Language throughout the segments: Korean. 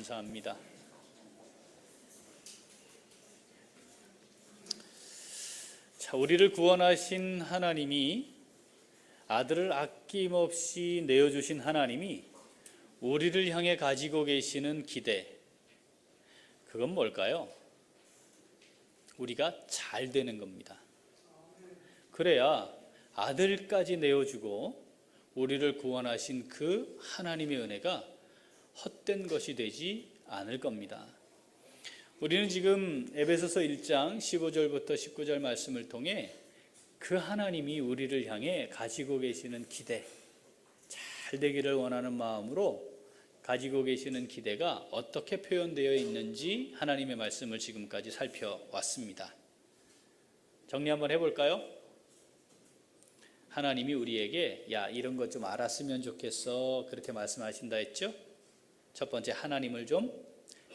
감사합니다. 자, 우리를 구원하신 하나님이, 아들을 아낌없이 내어주신 하나님이 우리를 향해 가지고 계시는 기대, 그건 뭘까요? 우리가 잘 되는 겁니다. 그래야 아들까지 내어주고 우리를 구원하신 그 하나님의 은혜가 헛된 것이 되지 않을 겁니다. 우리는 지금 에베소서 1장 15절부터 19절 말씀을 통해 그 하나님이 우리를 향해 가지고 계시는 기대, 잘 되기를 원하는 마음으로 가지고 계시는 기대가 어떻게 표현되어 있는지 하나님의 말씀을 지금까지 살펴왔습니다. 정리 한번 해볼까요? 하나님이 우리에게 야, 이런 것 좀 알았으면 좋겠어, 그렇게 말씀하신다 했죠? 첫 번째, 하나님을 좀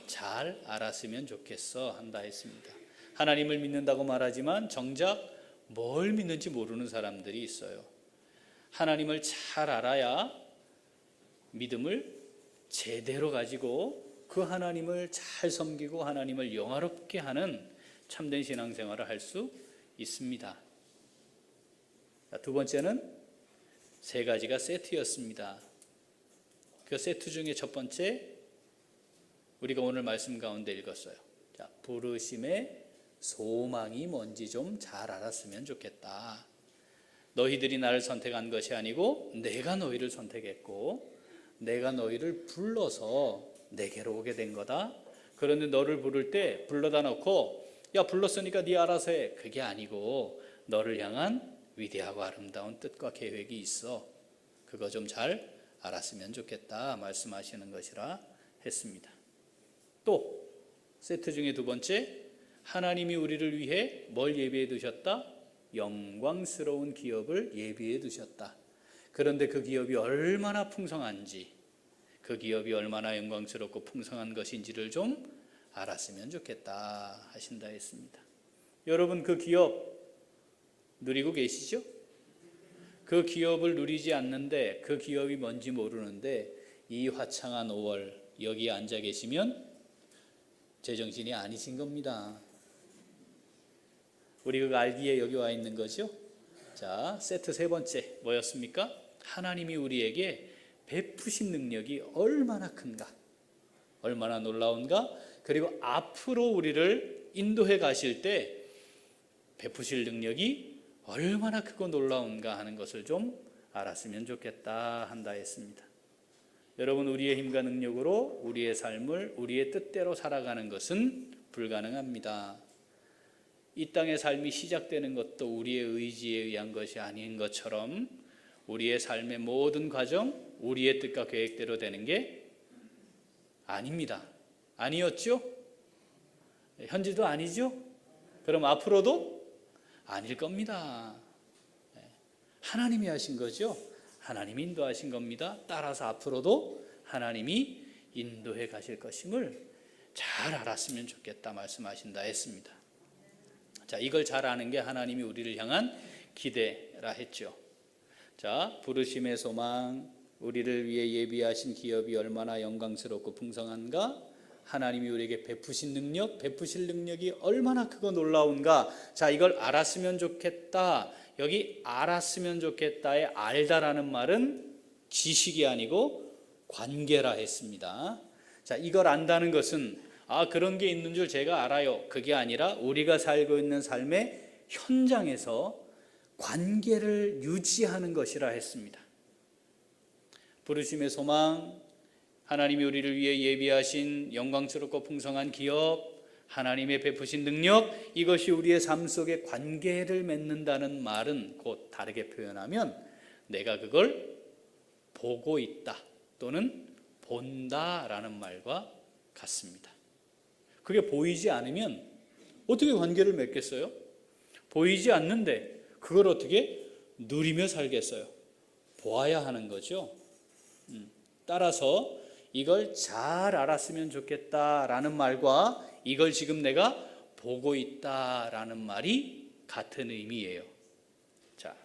잘 알았으면 좋겠어 한다 했습니다. 하나님을 믿는다고 말하지만 정작 뭘 믿는지 모르는 사람들이 있어요. 하나님을 잘 알아야 믿음을 제대로 가지고 그 하나님을 잘 섬기고 하나님을 영화롭게 하는 참된 신앙생활을 할 수 있습니다. 두 번째는 세 가지가 세트였습니다. 그 세트 중에 첫 번째, 우리가 오늘 말씀 가운데 읽었어요. 자, 부르심의 소망이 뭔지 좀 잘 알았으면 좋겠다. 너희들이 나를 선택한 것이 아니고 내가 너희를 선택했고 내가 너희를 불러서 내게로 오게 된 거다. 그런데 너를 부를 때 불러다 놓고 야, 불렀으니까 네 알아서 해, 그게 아니고 너를 향한 위대하고 아름다운 뜻과 계획이 있어. 그거 좀 잘 알았으면 좋겠다 말씀하시는 것이라 했습니다. 또 세트 중에 두 번째, 하나님이 우리를 위해 뭘 예비해 두셨다? 영광스러운 기업을 예비해 두셨다. 그런데 그 기업이 얼마나 풍성한지, 그 기업이 얼마나 영광스럽고 풍성한 것인지를 좀 알았으면 좋겠다 하신다 했습니다. 여러분, 그 기업 누리고 계시죠? 그 기업을 누리지 않는데, 그 기업이 뭔지 모르는데 이 화창한 5월 여기에 앉아 계시면 제정신이 아니신 겁니다. 우리 그거 알기에 여기 와 있는 거죠? 자, 세트 세 번째 뭐였습니까? 하나님이 우리에게 베푸신 능력이 얼마나 큰가, 얼마나 놀라운가, 그리고 앞으로 우리를 인도해 가실 때 베푸실 능력이 얼마나 크고 놀라운가 하는 것을 좀 알았으면 좋겠다 한다 했습니다. 여러분, 우리의 힘과 능력으로 우리의 삶을 우리의 뜻대로 살아가는 것은 불가능합니다. 이 땅의 삶이 시작되는 것도 우리의 의지에 의한 것이 아닌 것처럼 우리의 삶의 모든 과정, 우리의 뜻과 계획대로 되는 게 아닙니다. 아니었죠? 현재도 아니죠? 그럼 앞으로도 아닐 겁니다. 하나님이 하신 거죠? 하나님이 인도하신 겁니다. 따라서 앞으로도 하나님이 인도해 가실 것임을 잘 알았으면 좋겠다 말씀하신다 했습니다. 자, 이걸 잘 아는 게 하나님이 우리를 향한 기대라 했죠. 자, 부르심의 소망, 우리를 위해 예비하신 기업이 얼마나 영광스럽고 풍성한가, 하나님이 우리에게 베푸신 능력, 베푸실 능력이 얼마나 크고 놀라운가. 자, 이걸 알았으면 좋겠다. 여기 알았으면 좋겠다의 알다라는 말은 지식이 아니고 관계라 했습니다. 자, 이걸 안다는 것은 그런 게 있는 줄 제가 알아요, 그게 아니라 우리가 살고 있는 삶의 현장에서 관계를 유지하는 것이라 했습니다. 부르심의 소망, 하나님이 우리를 위해 예비하신 영광스럽고 풍성한 기업, 하나님의 베푸신 능력, 이것이 우리의 삶 속에 관계를 맺는다는 말은 곧 다르게 표현하면 내가 그걸 보고 있다 또는 본다라는 말과 같습니다. 그게 보이지 않으면 어떻게 관계를 맺겠어요? 보이지 않는데 그걸 어떻게 누리며 살겠어요? 보아야 하는 거죠. 따라서 이걸 잘 알았으면 좋겠다라는 말과 이걸 지금 내가 보고 있다라는 말이 같은 의미예요. 자,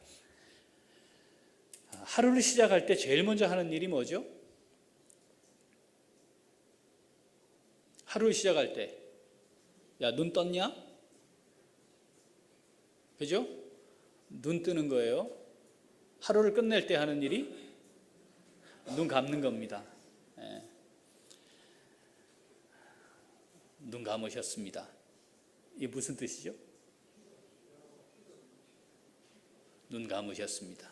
하루를 시작할 때 제일 먼저 하는 일이 뭐죠? 하루를 시작할 때, 야, 눈 떴냐? 그죠? 눈 뜨는 거예요. 하루를 끝낼 때 하는 일이 눈 감는 겁니다. 예. 눈 감으셨습니다. 이게 무슨 뜻이죠? 눈 감으셨습니다.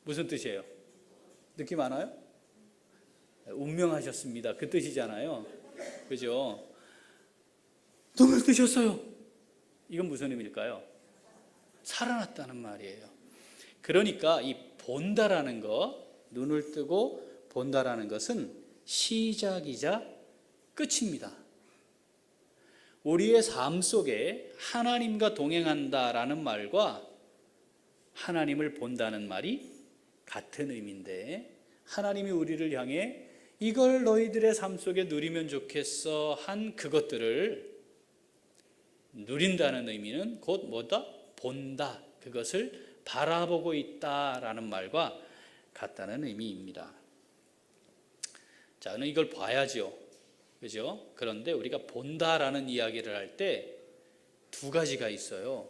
무슨 뜻이에요? 느낌 아나요? 운명하셨습니다. 그 뜻이잖아요. 그죠? 눈을 뜨셨어요. 이건 무슨 의미일까요? 살아났다는 말이에요. 그러니까 이 본다라는 거, 눈을 뜨고 본다라는 것은 시작이자 끝입니다. 우리의 삶 속에 하나님과 동행한다라는 말과 하나님을 본다는 말이 같은 의미인데, 하나님이 우리를 향해 이걸 너희들의 삶 속에 누리면 좋겠어 한 그것들을 누린다는 의미는 곧 뭐다? 본다. 그것을 바라보고 있다라는 말과 같다는 의미입니다. 자, 이걸 봐야죠. 그죠? 그런데 우리가 본다라는 이야기를 할 때 두 가지가 있어요.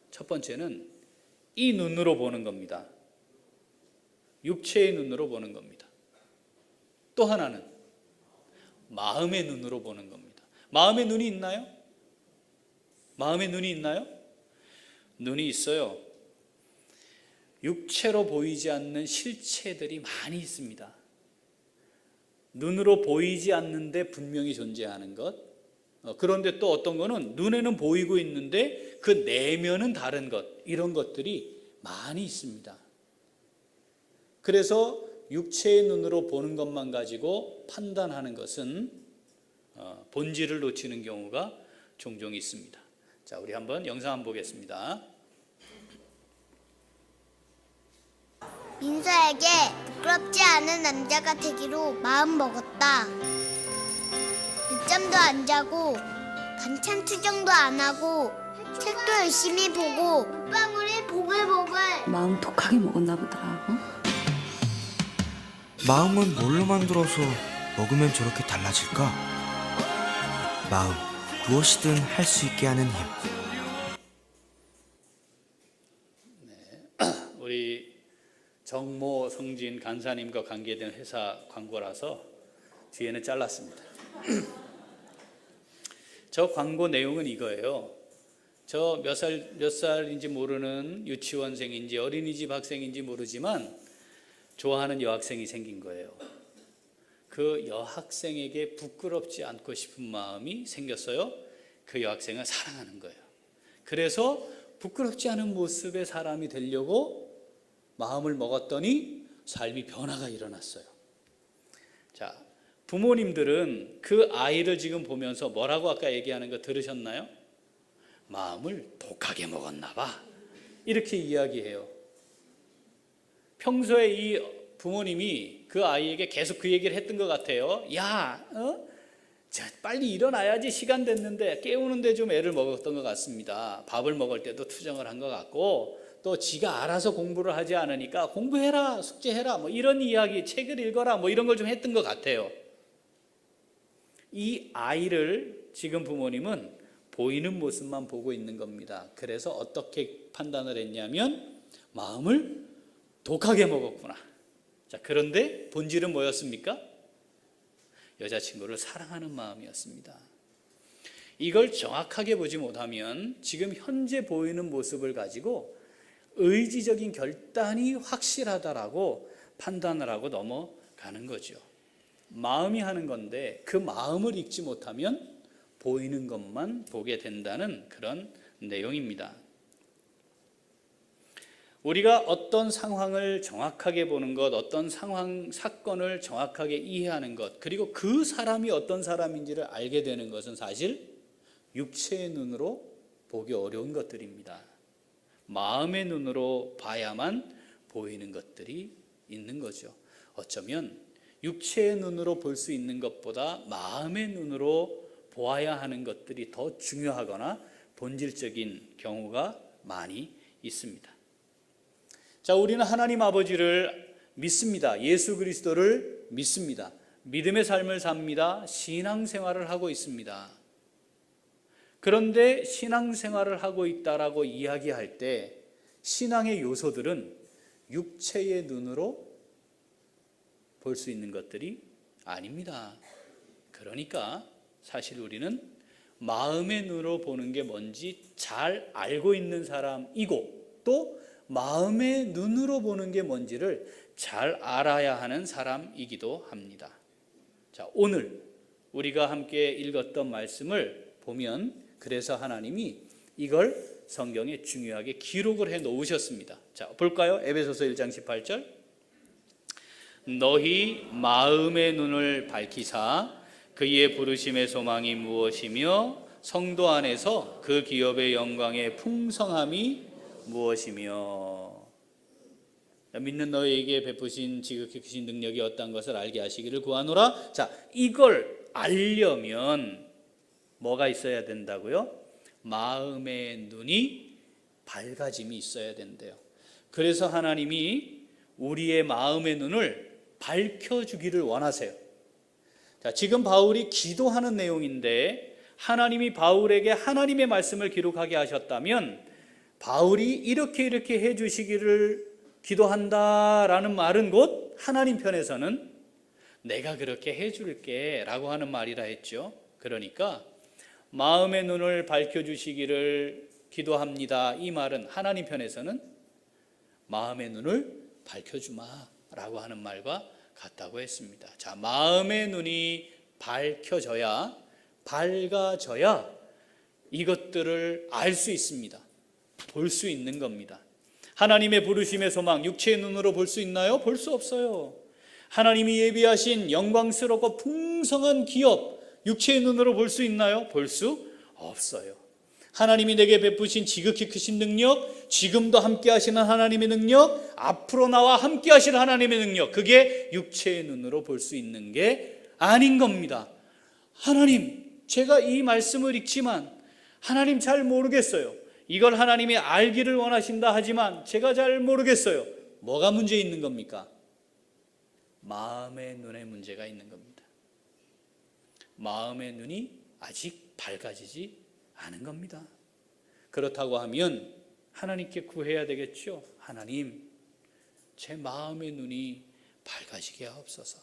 첫 번째는 이 눈으로 보는 겁니다. 육체의 눈으로 보는 겁니다. 또 하나는 마음의 눈으로 보는 겁니다. 마음의 눈이 있나요? 마음의 눈이 있나요? 눈이 있어요. 육체로 보이지 않는 실체들이 많이 있습니다. 눈으로 보이지 않는데 분명히 존재하는 것. 그런데 또 어떤 거는 눈에는 보이고 있는데 그 내면은 다른 것. 이런 것들이 많이 있습니다. 그래서 육체의 눈으로 보는 것만 가지고 판단하는 것은 본질을 놓치는 경우가 종종 있습니다. 자, 우리 한번 영상 한번 보겠습니다. 민서에게 부끄럽지 않은 남자가 되기로 마음먹었다. 늦잠도 안 자고 반찬 투정도 안 하고 책도 열심히 보고 물방울이 보글보글. 마음 독하게 먹었나 보다. 마음은 뭘로 만들어서 먹으면 저렇게 달라질까? 마음, 무엇이든 할 수 있게 하는 힘. 우리 정모 성진 간사님과 관계된 회사 광고라서 뒤에는 잘랐습니다. 저 광고 내용은 이거예요. 저 몇 살인지 모르는 유치원생인지 어린이집 학생인지 모르지만 좋아하는 여학생이 생긴 거예요. 그 여학생에게 부끄럽지 않고 싶은 마음이 생겼어요. 그 여학생을 사랑하는 거예요. 그래서 부끄럽지 않은 모습의 사람이 되려고 마음을 먹었더니 삶이 변화가 일어났어요. 자, 부모님들은 그 아이를 지금 보면서 뭐라고 아까 얘기하는 거 들으셨나요? 마음을 독하게 먹었나 봐. 이렇게 이야기해요. 평소에 이 부모님이 그 아이에게 계속 그 얘기를 했던 것 같아요. 야, 빨리 일어나야지, 시간 됐는데. 깨우는데 좀 애를 먹었던 것 같습니다. 밥을 먹을 때도 투정을 한 것 같고, 또 지가 알아서 공부를 하지 않으니까 공부해라, 숙제해라, 뭐 이런 이야기, 책을 읽어라, 뭐 이런 걸 좀 했던 것 같아요. 이 아이를 지금 부모님은 보이는 모습만 보고 있는 겁니다. 그래서 어떻게 판단을 했냐면 마음을 독하게 먹었구나. 자, 그런데 본질은 뭐였습니까? 여자친구를 사랑하는 마음이었습니다. 이걸 정확하게 보지 못하면 지금 현재 보이는 모습을 가지고 의지적인 결단이 확실하다라고 판단을 하고 넘어가는 거죠. 마음이 하는 건데 그 마음을 읽지 못하면 보이는 것만 보게 된다는 그런 내용입니다. 우리가 어떤 상황을 정확하게 보는 것, 어떤 상황, 사건을 정확하게 이해하는 것, 그리고 그 사람이 어떤 사람인지를 알게 되는 것은 사실 육체의 눈으로 보기 어려운 것들입니다. 마음의 눈으로 봐야만 보이는 것들이 있는 거죠. 어쩌면 육체의 눈으로 볼 수 있는 것보다 마음의 눈으로 보아야 하는 것들이 더 중요하거나 본질적인 경우가 많이 있습니다. 자, 우리는 하나님 아버지를 믿습니다. 예수 그리스도를 믿습니다. 믿음의 삶을 삽니다. 신앙생활을 하고 있습니다. 그런데 신앙생활을 하고 있다라고 이야기할 때 신앙의 요소들은 육체의 눈으로 볼 수 있는 것들이 아닙니다. 그러니까 사실 우리는 마음의 눈으로 보는 게 뭔지 잘 알고 있는 사람이고, 또 마음의 눈으로 보는 게 뭔지를 잘 알아야 하는 사람이기도 합니다. 자, 오늘 우리가 함께 읽었던 말씀을 보면 그래서 하나님이 이걸 성경에 중요하게 기록을 해 놓으셨습니다. 자, 볼까요? 에베소서 1장 18절. 너희 마음의 눈을 밝히사 그의 부르심의 소망이 무엇이며 성도 안에서 그 기업의 영광의 풍성함이 무엇이며. 믿는 너희에게 베푸신 지극히 크신 능력이 어떠한 것을 알게 하시기를 구하노라. 자, 이걸 알려면 뭐가 있어야 된다고요? 마음의 눈이 밝아짐이 있어야 된대요. 그래서 하나님이 우리의 마음의 눈을 밝혀주기를 원하세요. 자, 지금 바울이 기도하는 내용인데 하나님이 바울에게 하나님의 말씀을 기록하게 하셨다면 바울이 이렇게 해주시기를 기도한다라는 말은 곧 하나님 편에서는 내가 그렇게 해줄게 라고 하는 말이라 했죠. 그러니까 마음의 눈을 밝혀주시기를 기도합니다. 이 말은 하나님 편에서는 마음의 눈을 밝혀주마 라고 하는 말과 같다고 했습니다. 자, 마음의 눈이 밝혀져야, 밝아져야 이것들을 알 수 있습니다. 볼 수 있는 겁니다. 하나님의 부르심의 소망, 육체의 눈으로 볼 수 있나요? 볼 수 없어요. 하나님이 예비하신 영광스럽고 풍성한 기업, 육체의 눈으로 볼 수 있나요? 볼 수 없어요. 하나님이 내게 베푸신 지극히 크신 능력, 지금도 함께 하시는 하나님의 능력, 앞으로 나와 함께 하실 하나님의 능력, 그게 육체의 눈으로 볼 수 있는 게 아닌 겁니다. 하나님, 제가 이 말씀을 읽지만 하나님 잘 모르겠어요. 이걸 하나님이 알기를 원하신다 하지만 제가 잘 모르겠어요. 뭐가 문제 있는 겁니까? 마음의 눈에 문제가 있는 겁니다. 마음의 눈이 아직 밝아지지 않은 겁니다. 그렇다고 하면 하나님께 구해야 되겠죠. 하나님, 제 마음의 눈이 밝아지게 하옵소서.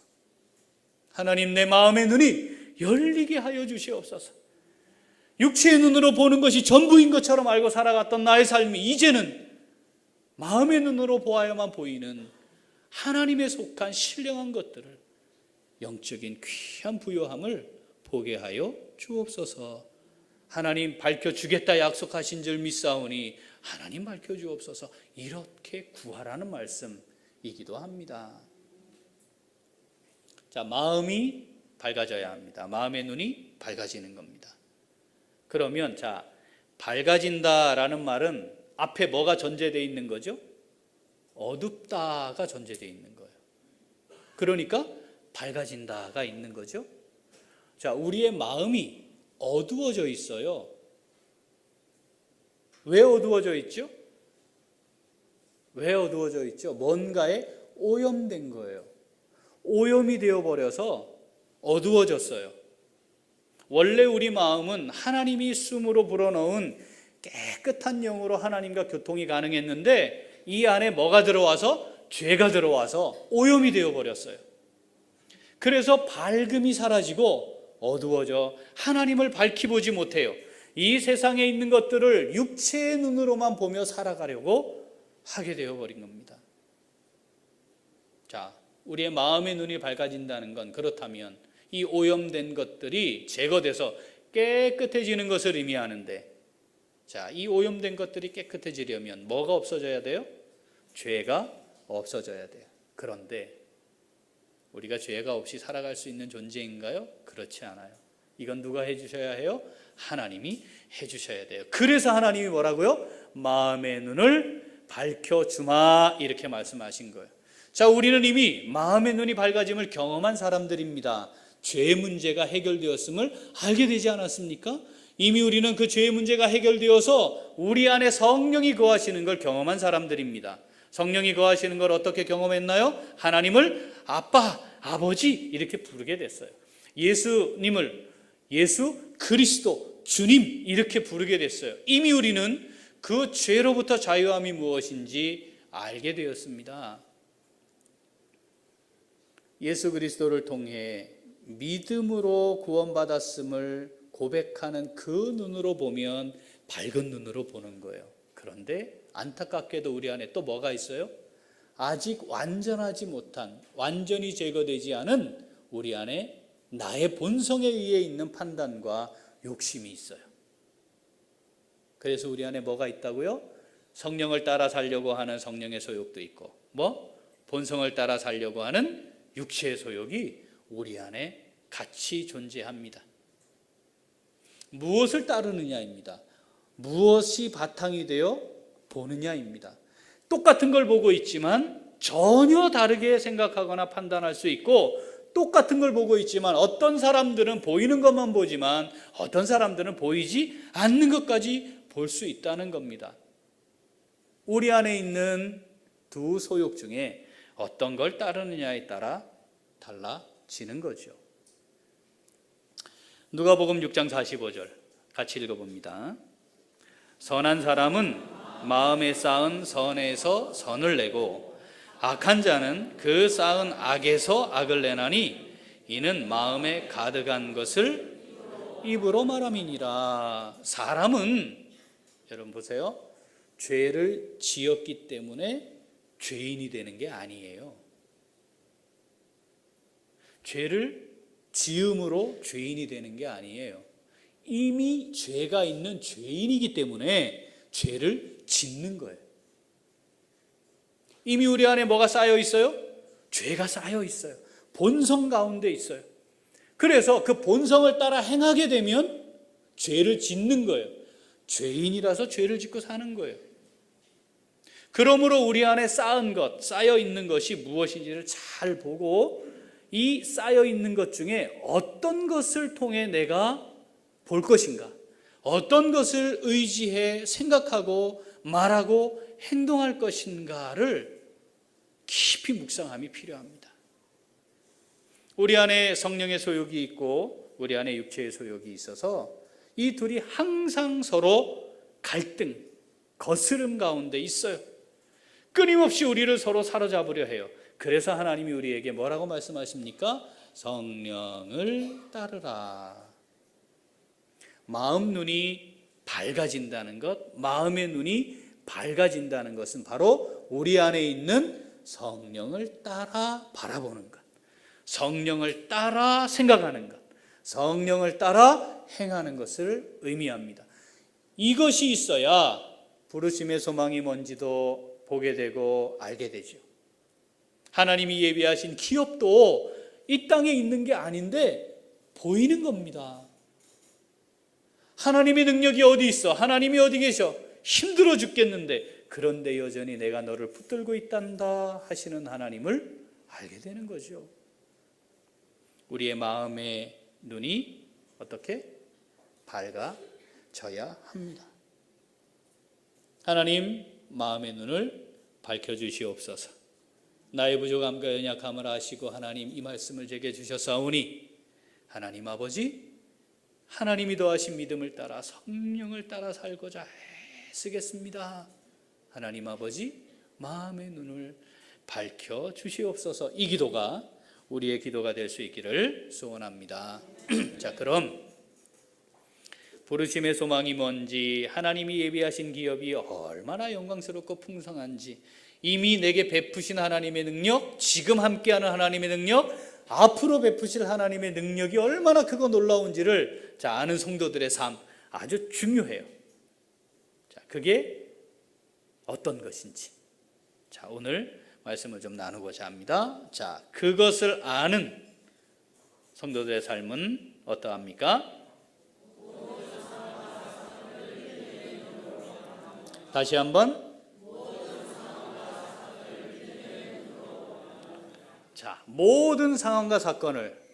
하나님, 내 마음의 눈이 열리게 하여 주시옵소서. 육체의 눈으로 보는 것이 전부인 것처럼 알고 살아갔던 나의 삶이 이제는 마음의 눈으로 보아야만 보이는 하나님에 속한 신령한 것들을, 영적인 귀한 부요함을 보게 하여 주옵소서. 하나님 밝혀주겠다 약속하신 줄 믿사오니 하나님 밝혀주옵소서. 이렇게 구하라는 말씀이기도 합니다. 자, 마음이 밝아져야 합니다. 마음의 눈이 밝아지는 겁니다. 그러면 자, 밝아진다라는 말은 앞에 뭐가 전제되어 있는 거죠? 어둡다가 전제되어 있는 거예요. 그러니까 밝아진다가 있는 거죠. 자, 우리의 마음이 어두워져 있어요. 왜 어두워져 있죠? 왜 어두워져 있죠? 뭔가에 오염된 거예요. 오염이 되어버려서 어두워졌어요. 원래 우리 마음은 하나님이 숨으로 불어넣은 깨끗한 영으로 하나님과 교통이 가능했는데 이 안에 뭐가 들어와서? 죄가 들어와서 오염이 되어버렸어요. 그래서 밝음이 사라지고 어두워져 하나님을 밝히 보지 못해요. 이 세상에 있는 것들을 육체의 눈으로만 보며 살아가려고 하게 되어버린 겁니다. 자, 우리의 마음의 눈이 밝아진다는 건 그렇다면 이 오염된 것들이 제거돼서 깨끗해지는 것을 의미하는데, 자, 이 오염된 것들이 깨끗해지려면 뭐가 없어져야 돼요? 죄가 없어져야 돼요. 그런데 우리가 죄가 없이 살아갈 수 있는 존재인가요? 그렇지 않아요. 이건 누가 해주셔야 해요? 하나님이 해주셔야 돼요. 그래서 하나님이 뭐라고요? 마음의 눈을 밝혀주마, 이렇게 말씀하신 거예요. 자, 우리는 이미 마음의 눈이 밝아짐을 경험한 사람들입니다. 죄의 문제가 해결되었음을 알게 되지 않았습니까? 이미 우리는 그 죄의 문제가 해결되어서 우리 안에 성령이 거하시는 걸 경험한 사람들입니다. 성령이 거하시는 걸 어떻게 경험했나요? 하나님을 아빠, 아버지 이렇게 부르게 됐어요. 예수님을 예수 그리스도 주님 이렇게 부르게 됐어요. 이미 우리는 그 죄로부터 자유함이 무엇인지 알게 되었습니다. 예수 그리스도를 통해 믿음으로 구원받았음을 고백하는 그 눈으로 보면 밝은 눈으로 보는 거예요. 그런데 안타깝게도 우리 안에 또 뭐가 있어요? 아직 완전하지 못한, 완전히 제거되지 않은 우리 안에 나의 본성에 의해 있는 판단과 욕심이 있어요. 그래서 우리 안에 뭐가 있다고요? 성령을 따라 살려고 하는 성령의 소욕도 있고, 본성을 따라 살려고 하는 육체의 소욕이 우리 안에 같이 존재합니다. 무엇을 따르느냐입니다. 무엇이 바탕이 되어 보느냐입니다. 똑같은 걸 보고 있지만 전혀 다르게 생각하거나 판단할 수 있고, 똑같은 걸 보고 있지만 어떤 사람들은 보이는 것만 보지만 어떤 사람들은 보이지 않는 것까지 볼 수 있다는 겁니다. 우리 안에 있는 두 소욕 중에 어떤 걸 따르느냐에 따라 달라지는 거죠. 누가복음 6장 45절 같이 읽어봅니다. 선한 사람은 마음에 쌓은 선에서 선을 내고 악한 자는 그 쌓은 악에서 악을 내나니 이는 마음에 가득한 것을 입으로 말함이니라. 사람은 여러분 보세요. 죄를 지었기 때문에 죄인이 되는 게 아니에요. 죄를 지음으로 죄인이 되는 게 아니에요. 이미 죄가 있는 죄인이기 때문에 죄를 짓는 거예요. 이미 우리 안에 뭐가 쌓여 있어요? 죄가 쌓여 있어요. 본성 가운데 있어요. 그래서 그 본성을 따라 행하게 되면 죄를 짓는 거예요. 죄인이라서 죄를 짓고 사는 거예요. 그러므로 우리 안에 쌓은 것, 쌓여 있는 것이 무엇인지를 잘 보고 이 쌓여 있는 것 중에 어떤 것을 통해 내가 볼 것인가, 어떤 것을 의지해 생각하고 말하고 행동할 것인가를 깊이 묵상함이 필요합니다. 우리 안에 성령의 소욕이 있고 우리 안에 육체의 소욕이 있어서 이 둘이 항상 서로 갈등, 거스름 가운데 있어요. 끊임없이 우리를 서로 사로잡으려 해요. 그래서 하나님이 우리에게 뭐라고 말씀하십니까? 성령을 따르라. 마음 눈이 밝아진다는 것, 마음의 눈이 밝아진다는 것은 바로 우리 안에 있는 성령을 따라 바라보는 것, 성령을 따라 생각하는 것, 성령을 따라 행하는 것을 의미합니다. 이것이 있어야 부르심의 소망이 뭔지도 보게 되고 알게 되죠. 하나님이 예비하신 기업도 이 땅에 있는 게 아닌데 보이는 겁니다. 하나님의 능력이 어디 있어? 하나님이 어디 계셔? 힘들어 죽겠는데 그런데 여전히 내가 너를 붙들고 있단다 하시는 하나님을 알게 되는 거죠. 우리의 마음의 눈이 어떻게 밝아져야 합니다. 하나님 마음의 눈을 밝혀주시옵소서. 나의 부족함과 연약함을 아시고 하나님 이 말씀을 제게 주셨사오니 하나님 아버지, 하나님이 더하신 믿음을 따라 성령을 따라 살고자 애쓰겠습니다. 하나님 아버지, 마음의 눈을 밝혀주시옵소서. 이 기도가 우리의 기도가 될 수 있기를 소원합니다. 자, 그럼 부르심의 소망이 뭔지, 하나님이 예비하신 기업이 얼마나 영광스럽고 풍성한지, 이미 내게 베푸신 하나님의 능력, 지금 함께하는 하나님의 능력, 앞으로 베푸실 하나님의 능력이 얼마나 크고 놀라운지를 아는 성도들의 삶 아주 중요해요. 자, 그게 어떤 것인지 오늘 말씀을 좀 나누고자 합니다. 자, 그것을 아는 성도들의 삶은 어떠합니까? 다시 한번. 자, 모든 상황과 사건을,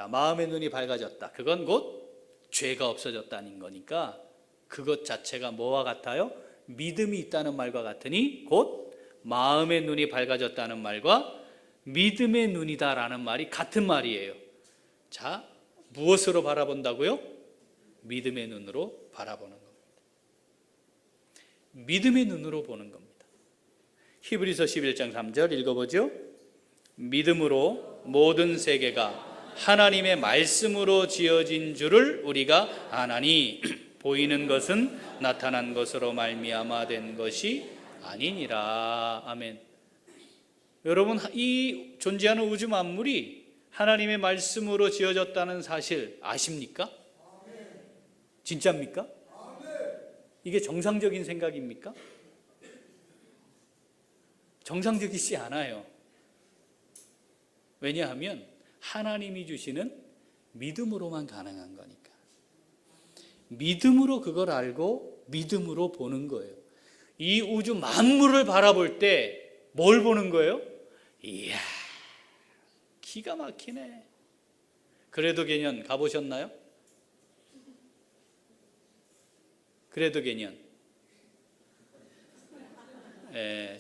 마음의 눈이 밝아졌다. 그건 곧 죄가 없어졌다는 거니까 그것 자체가 뭐와 같아요? 믿음이 있다는 말과 같으니 곧 마음의 눈이 밝아졌다는 말과 믿음의 눈이다라는 말이 같은 말이에요. 자, 무엇으로 바라본다고요? 믿음의 눈으로 바라보는 겁니다. 믿음의 눈으로 보는 겁니다. 히브리서 11장 3절 읽어보죠. 믿음으로 모든 세계가 하나님의 말씀으로 지어진 줄을 우리가 아나니 보이는 것은 나타난 것으로 말미암아 된 것이 아니니라. 아멘. 여러분, 이 존재하는 우주 만물이 하나님의 말씀으로 지어졌다는 사실 아십니까? 진짜입니까? 이게 정상적인 생각입니까? 정상적이지 않아요. 왜냐하면 하나님이 주시는 믿음으로만 가능한 거니까. 믿음으로 그걸 알고 믿음으로 보는 거예요. 이 우주 만물을 바라볼 때 뭘 보는 거예요? 이야, 기가 막히네. 그래도 개년 가보셨나요? 그래도 개년.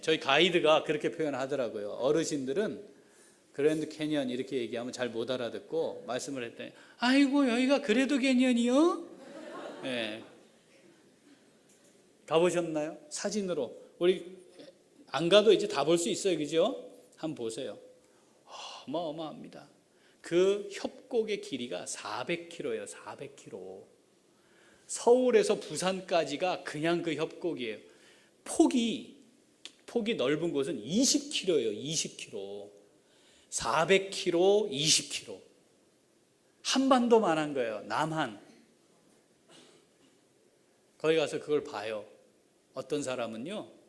저희 가이드가 그렇게 표현하더라고요. 어르신들은 그랜드 캐년 이렇게 얘기하면 잘 못 알아듣고 말씀을 했더니 아이고 여기가 그래도 캐년이요? 가보셨나요? 사진으로. 우리 안 가도 이제 다 볼 수 있어요. 그죠? 한번 보세요. 어마어마합니다. 그 협곡의 길이가 400km예요. 400km. 서울에서 부산까지가 그냥 그 협곡이에요. 폭이 넓은 곳은 20km예요. 20km. 400km, 20km. 한반도만한 거예요. 남한. 거기 가서 그걸 봐요. 어떤 사람은요,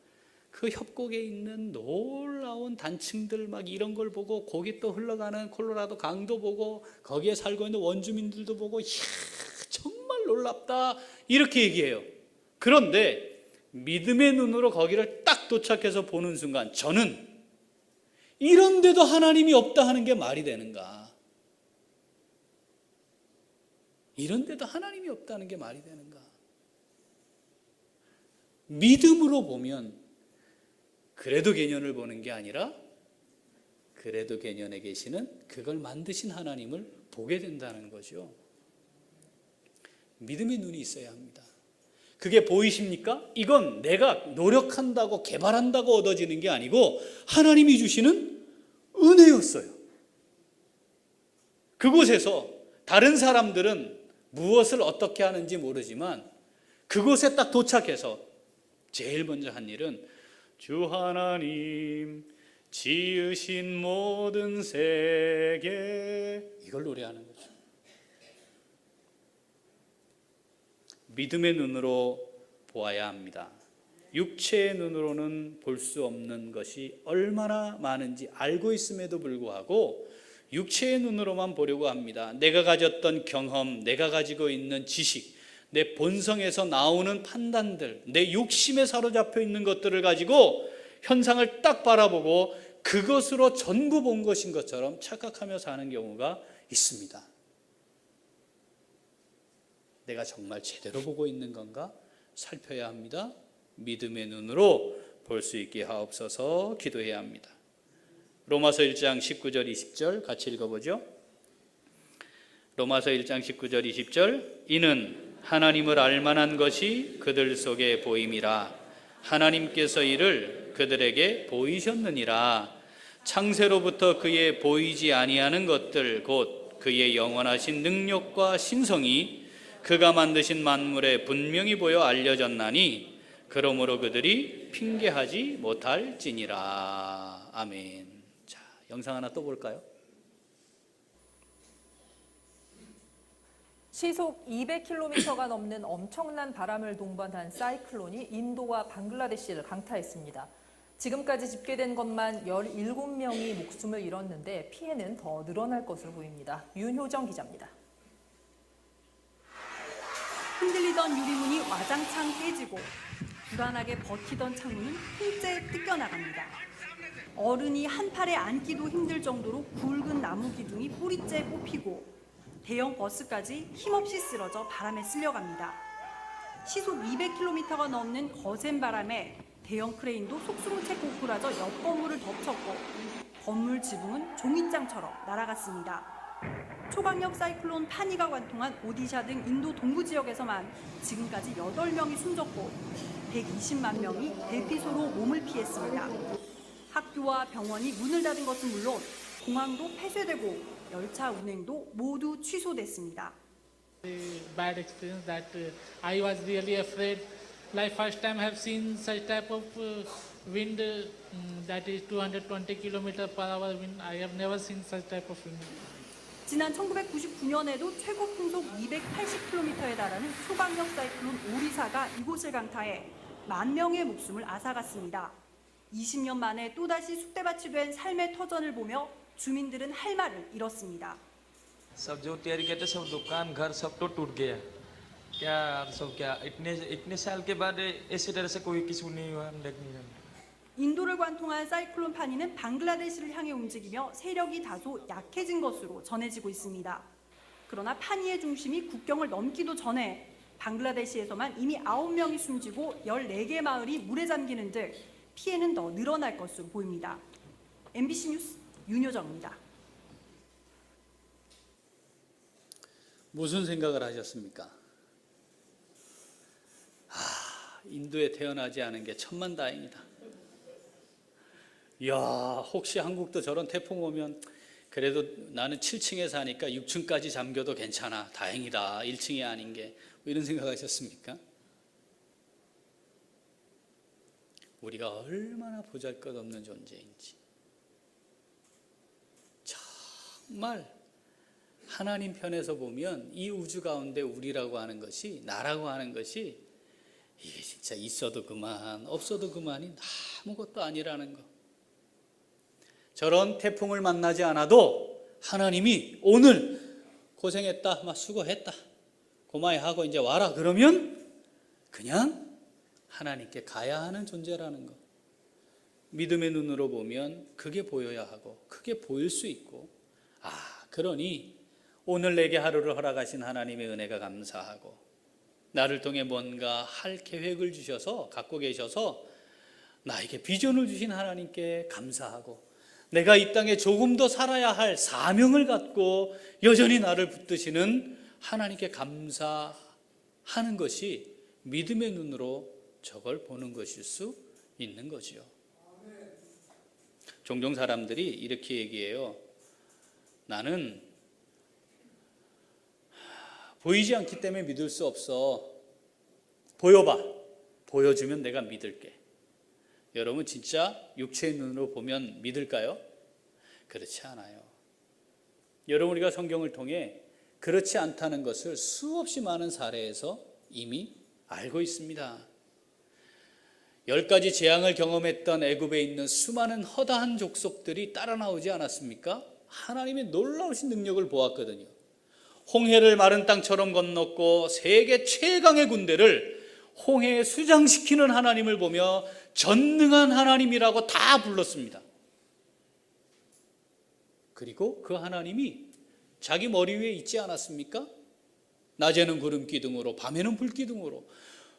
그 협곡에 있는 놀라운 단층들 막 이런 걸 보고 거기 또 흘러가는 콜로라도 강도 보고 거기에 살고 있는 원주민들도 보고 이야, 정말 놀랍다 이렇게 얘기해요. 그런데 믿음의 눈으로 거기를 딱 도착해서 보는 순간 저는 이런데도 하나님이 없다 하는 게 말이 되는가? 이런데도 하나님이 없다는 게 말이 되는가? 믿음으로 보면 그래도 개년을 보는 게 아니라 그래도 개년에 계시는 그걸 만드신 하나님을 보게 된다는 거죠. 믿음의 눈이 있어야 합니다. 그게 보이십니까? 이건 내가 노력한다고 개발한다고 얻어지는 게 아니고 하나님이 주시는 은혜였어요. 그곳에서 다른 사람들은 무엇을 어떻게 하는지 모르지만 그곳에 딱 도착해서 제일 먼저 한 일은 주 하나님 지으신 모든 세계, 이걸 노래하는 거죠. 믿음의 눈으로 보아야 합니다. 육체의 눈으로는 볼 수 없는 것이 얼마나 많은지 알고 있음에도 불구하고 육체의 눈으로만 보려고 합니다. 내가 가졌던 경험, 내가 가지고 있는 지식, 내 본성에서 나오는 판단들, 내 욕심에 사로잡혀 있는 것들을 가지고 현상을 딱 바라보고 그것으로 전부 본 것인 것처럼 착각하며 사는 경우가 있습니다. 내가 정말 제대로 보고 있는 건가 살펴야 합니다. 믿음의 눈으로 볼 수 있게 하옵소서. 기도해야 합니다. 로마서 1장 19절 20절 같이 읽어보죠. 로마서 1장 19절 20절 이는 하나님을 알만한 것이 그들 속에 보임이라. 하나님께서 이를 그들에게 보이셨느니라. 창세로부터 그의 보이지 아니하는 것들 곧 그의 영원하신 능력과 신성이 그가 만드신 만물에 분명히 보여 알려졌나니 그러므로 그들이 핑계하지 못할지니라. 아멘. 자, 영상 하나 또 볼까요? 시속 200km가 넘는 엄청난 바람을 동반한 사이클론이 인도와 방글라데시를 강타했습니다. 지금까지 집계된 것만 17명이 목숨을 잃었는데 피해는 더 늘어날 것으로 보입니다. 윤효정 기자입니다. 흔들리던 유리문이 와장창 깨지고 불안하게 버티던 창문은 통째 뜯겨나갑니다. 어른이 한 팔에 앉기도 힘들 정도로 굵은 나무 기둥이 뿌리째 뽑히고 대형 버스까지 힘없이 쓰러져 바람에 쓸려갑니다. 시속 200km가 넘는 거센 바람에 대형 크레인도 속수무책 고꾸라져 옆 건물을 덮쳤고 건물 지붕은 종잇장처럼 날아갔습니다. 초강력 사이클론 파니가 관통한 오디샤 등 인도 동부 지역에서만 지금까지 8명이 숨졌고 120만 명이 대피소로 몸을 피했습니다. 학교와 병원이 문을 닫은 것은 물론 공항도 폐쇄되고 열차 운행도 모두 취소됐습니다. The bad experience that I was really afraid. Like first time I have seen such type of wind that is 220 km per hour wind. I have never seen such type of wind. 지난 1999년에도 최고 풍속 280km에 달하는 초강력 사이클론 오리사가 이곳을 강타해 10,000명의 목숨을 앗아갔습니다. 20년 만에 또다시 쑥대밭이 된 삶의 터전을 보며 주민들은 할 말을 잃었습니다. सब जो तैयारी करते सब दुकान घर सब तो टूट गया क्या सब क्या इतने साल के बाद ऐसे तरह से कोई किसी नहीं हुआ हम देख नहीं रहे 인도를 관통한 사이클론 파니는 방글라데시를 향해 움직이며 세력이 다소 약해진 것으로 전해지고 있습니다. 그러나 파니의 중심이 국경을 넘기도 전에 방글라데시에서만 이미 9명이 숨지고 14개 마을이 물에 잠기는 등 피해는 더 늘어날 것으로 보입니다. MBC 뉴스 윤효정입니다. 무슨 생각을 하셨습니까? 인도에 태어나지 않은 게 천만다행이다. 이야, 혹시 한국도 저런 태풍 오면 그래도 나는 7층에 사니까 6층까지 잠겨도 괜찮아. 다행이다. 1층이 아닌 게. 뭐 이런 생각하셨습니까? 우리가 얼마나 보잘것없는 존재인지. 정말 하나님 편에서 보면 이 우주 가운데 우리라고 하는 것이, 나라고 하는 것이 이게 진짜 있어도 그만, 없어도 그만이 아무것도 아니라는 거. 저런 태풍을 만나지 않아도 하나님이 오늘 고생했다, 막 수고했다, 고마이 하고 이제 와라 그러면 그냥 하나님께 가야 하는 존재라는 거. 믿음의 눈으로 보면 그게 보여야 하고 그게 보일 수 있고, 그러니 오늘 내게 하루를 허락하신 하나님의 은혜가 감사하고, 나를 통해 뭔가 할 계획을 주셔서 갖고 계셔서 나에게 비전을 주신 하나님께 감사하고, 내가 이 땅에 조금 더 살아야 할 사명을 갖고 여전히 나를 붙드시는 하나님께 감사하는 것이 믿음의 눈으로 저걸 보는 것일 수 있는 거지요. 종종 사람들이 이렇게 얘기해요. 나는 보이지 않기 때문에 믿을 수 없어. 보여봐. 보여주면 내가 믿을게. 여러분 진짜 육체의 눈으로 보면 믿을까요? 그렇지 않아요. 여러분, 우리가 성경을 통해 그렇지 않다는 것을 수없이 많은 사례에서 이미 알고 있습니다. 10가지 재앙을 경험했던 애굽에 있는 수많은 허다한 족속들이 따라 나오지 않았습니까? 하나님의 놀라우신 능력을 보았거든요. 홍해를 마른 땅처럼 건넜고 세계 최강의 군대를 홍해에 수장시키는 하나님을 보며 전능한 하나님이라고 다 불렀습니다. 그리고 그 하나님이 자기 머리 위에 있지 않았습니까? 낮에는 구름 기둥으로, 밤에는 불 기둥으로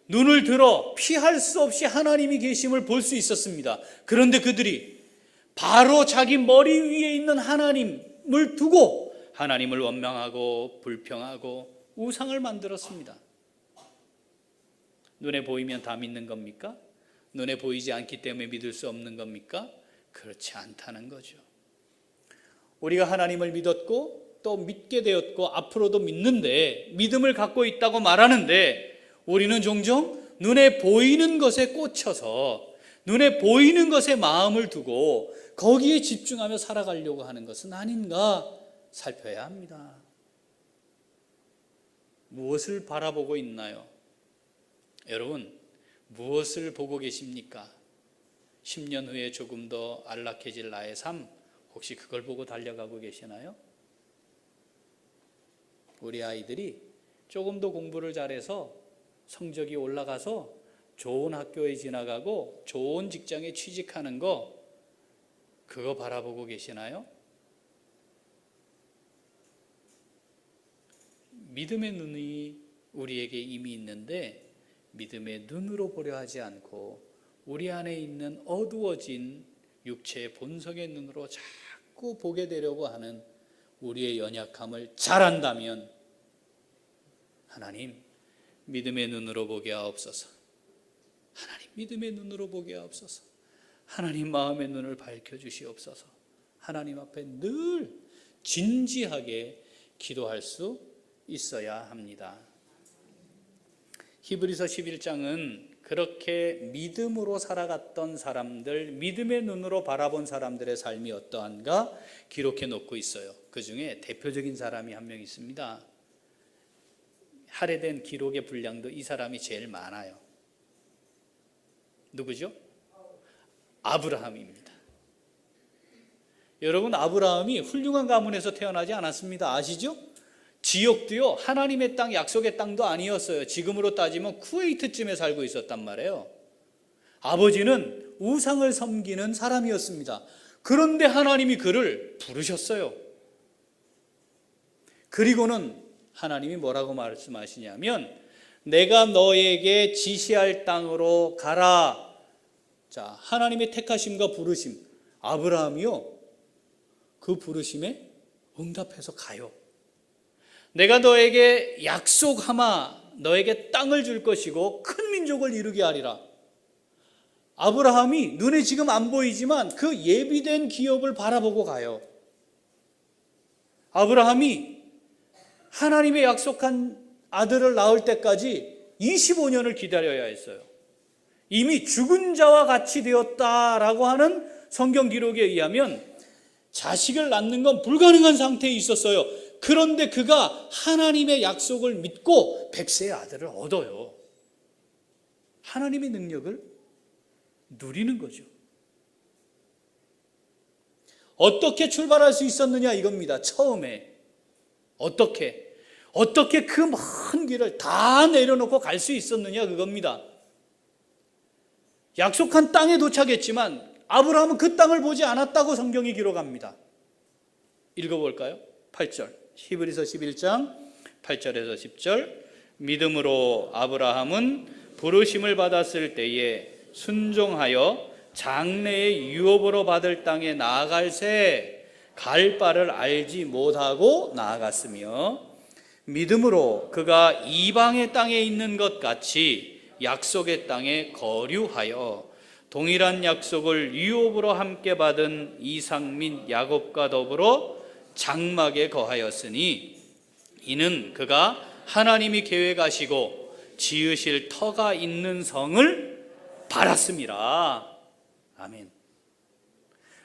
눈을 들어 피할 수 없이 하나님이 계심을 볼 수 있었습니다. 그런데 그들이 바로 자기 머리 위에 있는 하나님을 두고 하나님을 원망하고 불평하고 우상을 만들었습니다. 눈에 보이면 다 믿는 겁니까? 눈에 보이지 않기 때문에 믿을 수 없는 겁니까? 그렇지 않다는 거죠. 우리가 하나님을 믿었고 또 믿게 되었고 앞으로도 믿는데, 믿음을 갖고 있다고 말하는데, 우리는 종종 눈에 보이는 것에 꽂혀서 눈에 보이는 것에 마음을 두고 거기에 집중하며 살아가려고 하는 것은 아닌가 살펴야 합니다. 무엇을 바라보고 있나요? 여러분, 무엇을 보고 계십니까? 10년 후에 조금 더 안락해질 나의 삶, 혹시 그걸 보고 달려가고 계시나요? 우리 아이들이 조금 더 공부를 잘해서 성적이 올라가서 좋은 학교에 지나가고 좋은 직장에 취직하는 거, 그거 바라보고 계시나요? 믿음의 눈이 우리에게 이미 있는데 믿음의 눈으로 보려 하지 않고 우리 안에 있는 어두워진 육체의 본성의 눈으로 자꾸 보게 되려고 하는 우리의 연약함을 잘 안다면 하나님 믿음의 눈으로 보게 하옵소서. 하나님 믿음의 눈으로 보게 하옵소서. 하나님 마음의 눈을 밝혀주시옵소서. 하나님 앞에 늘 진지하게 기도할 수 있어야 합니다. 히브리서 11장은 그렇게 믿음으로 살아갔던 사람들, 믿음의 눈으로 바라본 사람들의 삶이 어떠한가 기록해 놓고 있어요. 그 중에 대표적인 사람이 한 명 있습니다. 할애된 기록의 분량도 이 사람이 제일 많아요. 누구죠? 아브라함입니다. 여러분, 아브라함이 훌륭한 가문에서 태어나지 않았습니다. 아시죠? 지역도요, 하나님의 땅, 약속의 땅도 아니었어요. 지금으로 따지면 쿠웨이트쯤에 살고 있었단 말이에요. 아버지는 우상을 섬기는 사람이었습니다. 그런데 하나님이 그를 부르셨어요. 그리고는 하나님이 뭐라고 말씀하시냐면 내가 너에게 지시할 땅으로 가라. 자, 하나님의 택하심과 부르심, 아브라함이요 그 부르심에 응답해서 가요. 내가 너에게 약속하마 너에게 땅을 줄 것이고 큰 민족을 이루게 하리라. 아브라함이 눈에 지금 안 보이지만 그 예비된 기업을 바라보고 가요. 아브라함이 하나님의 약속한 아들을 낳을 때까지 25년을 기다려야 했어요. 이미 죽은 자와 같이 되었다라고 하는 성경 기록에 의하면 자식을 낳는 건 불가능한 상태에 있었어요. 그런데 그가 하나님의 약속을 믿고 100세의 아들을 얻어요. 하나님의 능력을 누리는 거죠. 어떻게 출발할 수 있었느냐 이겁니다. 처음에 어떻게 그 먼 길을 다 내려놓고 갈 수 있었느냐 그겁니다. 약속한 땅에 도착했지만 아브라함은 그 땅을 보지 않았다고 성경이 기록합니다. 읽어볼까요? 8절 히브리서 11장 8절에서 10절 믿음으로 아브라함은 부르심을 받았을 때에 순종하여 장래의 유업으로 받을 땅에 나아갈새 갈 바를 알지 못하고 나아갔으며 믿음으로 그가 이방의 땅에 있는 것 같이 약속의 땅에 거류하여 동일한 약속을 유업으로 함께 받은 이삭 및 야곱과 더불어 장막에 거하였으니 이는 그가 하나님이 계획하시고 지으실 터가 있는 성을 바랐음이라. 아멘.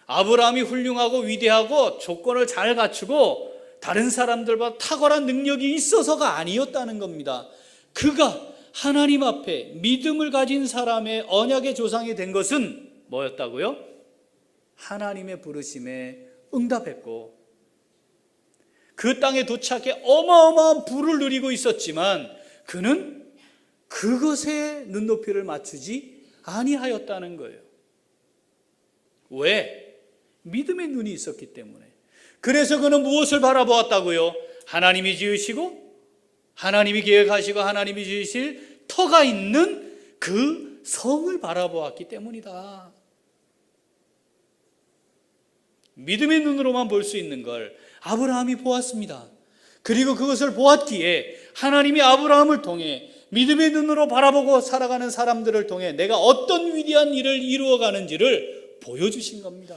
아브라함이 훌륭하고 위대하고 조건을 잘 갖추고 다른 사람들보다 탁월한 능력이 있어서가 아니었다는 겁니다. 그가 하나님 앞에 믿음을 가진 사람의 언약의 조상이 된 것은 뭐였다고요? 하나님의 부르심에 응답했고 그 땅에 도착해 어마어마한 부를 누리고 있었지만 그는 그것에 눈높이를 맞추지 아니하였다는 거예요. 왜? 믿음의 눈이 있었기 때문에. 그래서 그는 무엇을 바라보았다고요? 하나님이 지으시고 하나님이 계획하시고 하나님이 지으실 터가 있는 그 성을 바라보았기 때문이다. 믿음의 눈으로만 볼 수 있는 걸 아브라함이 보았습니다. 그리고 그것을 보았기에 하나님이 아브라함을 통해 믿음의 눈으로 바라보고 살아가는 사람들을 통해 내가 어떤 위대한 일을 이루어가는지를 보여주신 겁니다.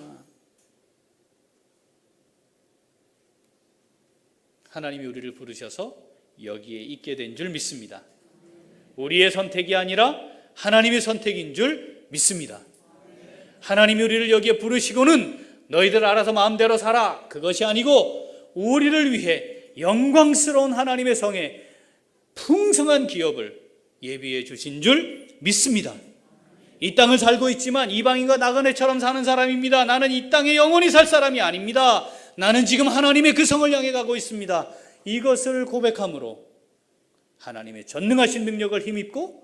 하나님이 우리를 부르셔서 여기에 있게 된 줄 믿습니다. 우리의 선택이 아니라 하나님의 선택인 줄 믿습니다. 하나님이 우리를 여기에 부르시고는 너희들 알아서 마음대로 살아 그것이 아니고 우리를 위해 영광스러운 하나님의 성에 풍성한 기업을 예비해 주신 줄 믿습니다. 이 땅을 살고 있지만 이방인과 나그네처럼 사는 사람입니다. 나는 이 땅에 영원히 살 사람이 아닙니다. 나는 지금 하나님의 그 성을 향해 가고 있습니다. 이것을 고백함으로 하나님의 전능하신 능력을 힘입고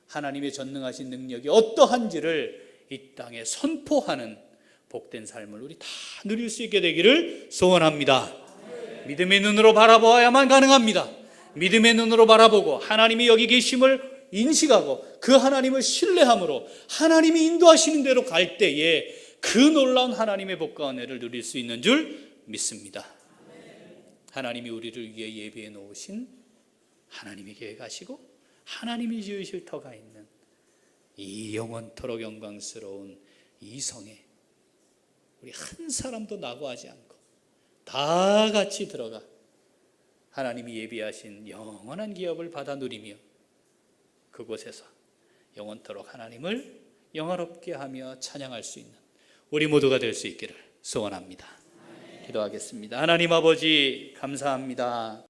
하나님의 전능하신 능력이 어떠한지를 이 땅에 선포하는 복된 삶을 우리 다 누릴 수 있게 되기를 소원합니다. 믿음의 눈으로 바라보아야만 가능합니다. 믿음의 눈으로 바라보고 하나님이 여기 계심을 인식하고 그 하나님을 신뢰함으로 하나님이 인도하시는 대로 갈 때에 그 놀라운 하나님의 복과 은혜를 누릴 수 있는 줄 믿습니다. 하나님이 우리를 위해 예비해 놓으신 하나님의 계획하시고 하나님이 지으실 터가 있는 이 영원토록 영광스러운 이 성에 우리 한 사람도 낙오하지 않고 다 같이 들어가 하나님이 예비하신 영원한 기업을 받아 누리며 그곳에서 영원토록 하나님을 영화롭게 하며 찬양할 수 있는 우리 모두가 될 수 있기를 소원합니다. 기도하겠습니다. 하나님 아버지 감사합니다.